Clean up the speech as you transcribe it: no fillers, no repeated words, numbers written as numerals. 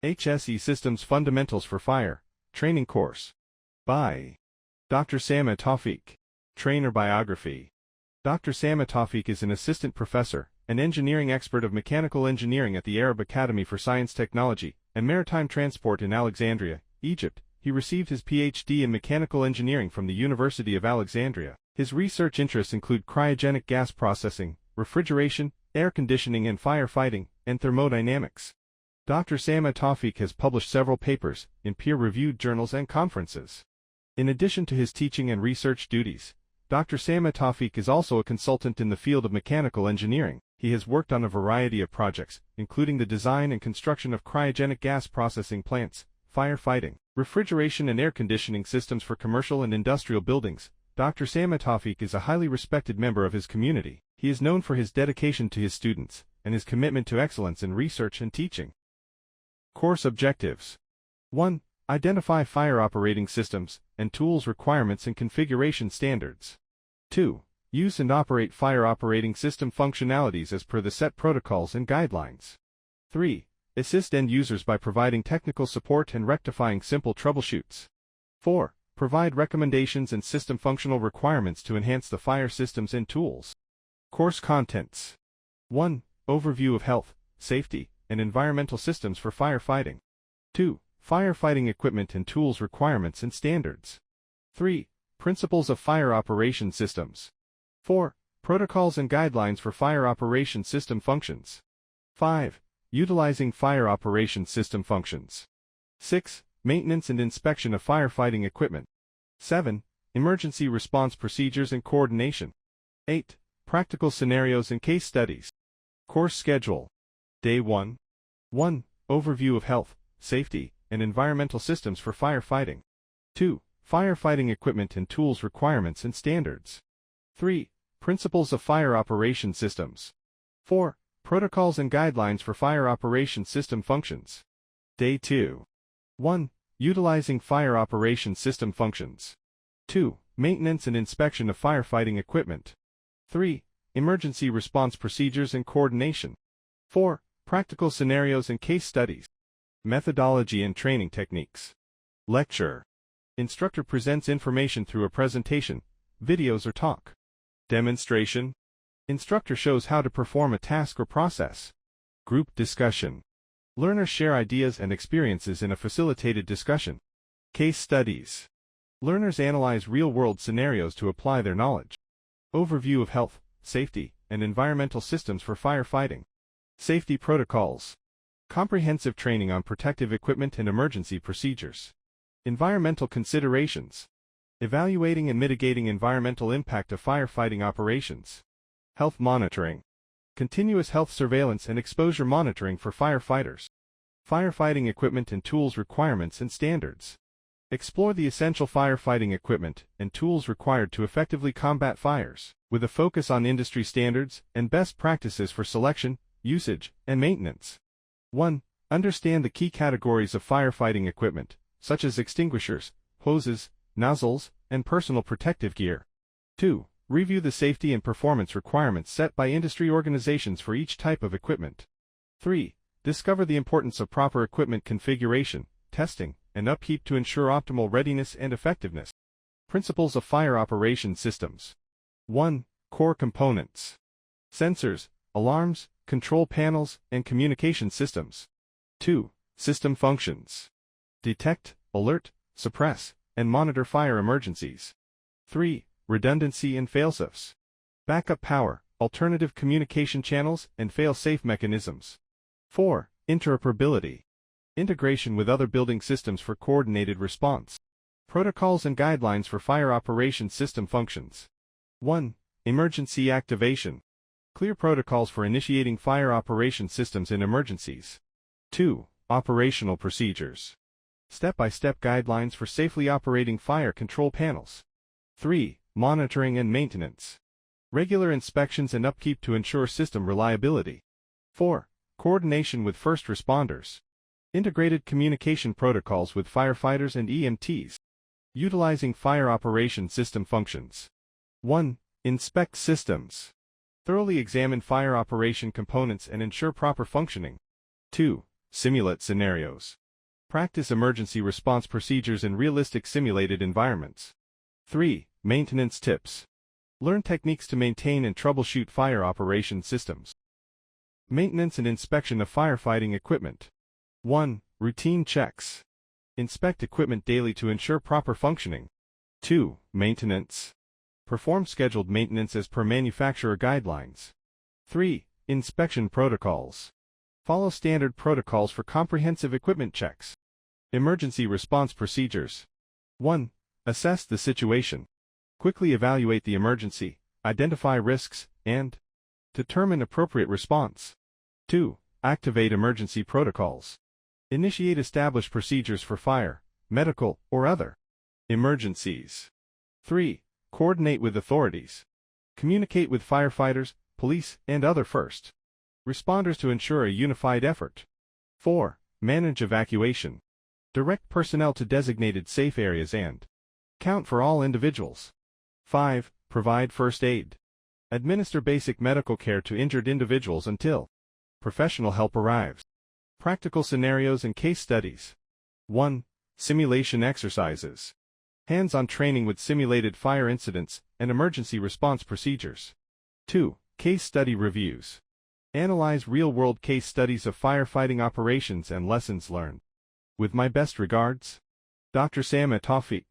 HSE Systems Fundamentals for Fire, Training Course. By Dr. Sama Tawfiq. Trainer Biography. Dr. Sama Tawfiq is an assistant professor, an engineering expert of mechanical engineering at the Arab Academy for Science Technology and Maritime Transport in Alexandria, Egypt. He received his PhD in mechanical engineering from the University of Alexandria. His research interests include cryogenic gas processing, refrigeration, air conditioning and firefighting, and thermodynamics. Dr. Sama Tawfiq has published several papers in peer-reviewed journals and conferences. In addition to his teaching and research duties, Dr. Sama Tawfiq is also a consultant in the field of mechanical engineering. He has worked on a variety of projects, including the design and construction of cryogenic gas processing plants, firefighting, refrigeration and air conditioning systems for commercial and industrial buildings. Dr. Sama Tawfiq is a highly respected member of his community. He is known for his dedication to his students and his commitment to excellence in research and teaching. Course objectives. 1. Identify fire operating systems and tools requirements and configuration standards. 2. Use and operate fire operating system functionalities as per the set protocols and guidelines. 3. Assist end users by providing technical support and rectifying simple troubleshoots. 4. Provide recommendations and system functional requirements to enhance the fire systems and tools. Course contents. 1. Overview of health, safety, and environmental systems for firefighting. 2. Firefighting equipment and tools requirements and standards. 3. Principles of fire operation systems. 4. Protocols and guidelines for fire operation system functions. 5. Utilizing fire operation system functions. 6. Maintenance and inspection of firefighting equipment. 7. Emergency response procedures and coordination. 8. Practical scenarios and case studies. Course schedule. Day 1. 1. Overview of health, safety, and environmental systems for firefighting. 2. Firefighting equipment and tools requirements and standards. 3. Principles of fire operation systems. 4. Protocols and guidelines for fire operation system functions. Day 2. 1. Utilizing fire operation system functions. 2. Maintenance and inspection of firefighting equipment. 3. Emergency response procedures and coordination. 4. Practical scenarios and case studies. Methodology and training techniques. Lecture. Instructor presents information through a presentation, videos or talk. Demonstration. Instructor shows how to perform a task or process. Group discussion. Learners share ideas and experiences in a facilitated discussion. Case studies. Learners analyze real-world scenarios to apply their knowledge. Overview of health, safety, and environmental systems for firefighting. Safety protocols. Comprehensive training on protective equipment and emergency procedures. Environmental considerations. Evaluating and mitigating environmental impact of firefighting operations. Health monitoring. Continuous health surveillance and exposure monitoring for firefighters. Firefighting equipment and tools requirements and standards. Explore the essential firefighting equipment and tools required to effectively combat fires, with a focus on industry standards and best practices for selection, usage, and maintenance. 1. Understand the key categories of firefighting equipment, such as extinguishers, hoses, nozzles, and personal protective gear. 2. Review the safety and performance requirements set by industry organizations for each type of equipment. 3. Discover the importance of proper equipment configuration, testing, and upkeep to ensure optimal readiness and effectiveness. Principles of fire operation systems. 1. Core components. Sensors, alarms, control panels, and communication systems. 2. System functions. Detect, alert, suppress, and monitor fire emergencies. 3. Redundancy and failsafes. Backup power, alternative communication channels, and fail-safe mechanisms. 4. Interoperability. Integration with other building systems for coordinated response. Protocols and guidelines for fire operation system functions. 1. Emergency activation. Clear protocols for initiating fire operation systems in emergencies. 2. Operational procedures. Step-by-step guidelines for safely operating fire control panels. 3. Monitoring and maintenance. Regular inspections and upkeep to ensure system reliability. 4. Coordination with first responders. Integrated communication protocols with firefighters and EMTs. Utilizing fire operation system functions. 1. Inspect systems. Thoroughly examine fire operation components and ensure proper functioning. 2. Simulate scenarios. Practice emergency response procedures in realistic simulated environments. 3. Maintenance tips. Learn techniques to maintain and troubleshoot fire operation systems. Maintenance and inspection of firefighting equipment. 1. Routine checks. Inspect equipment daily to ensure proper functioning. 2. Maintenance. Perform scheduled maintenance as per manufacturer guidelines. 3. Inspection protocols. Follow standard protocols for comprehensive equipment checks. Emergency response procedures. 1. Assess the situation. Quickly evaluate the emergency, identify risks, and determine appropriate response. 2. Activate emergency protocols. Initiate established procedures for fire, medical, or other emergencies. 3. Coordinate with authorities. Communicate with firefighters, police, and other first responders to ensure a unified effort. 4. Manage evacuation. Direct personnel to designated safe areas and count for all individuals. 5. Provide first aid. Administer basic medical care to injured individuals until professional help arrives. Practical scenarios and case studies. 1. Simulation exercises. Hands-on training with simulated fire incidents and emergency response procedures. 2. Case study reviews. Analyze real-world case studies of firefighting operations and lessons learned. With my best regards, Dr. Sama Tawfiq.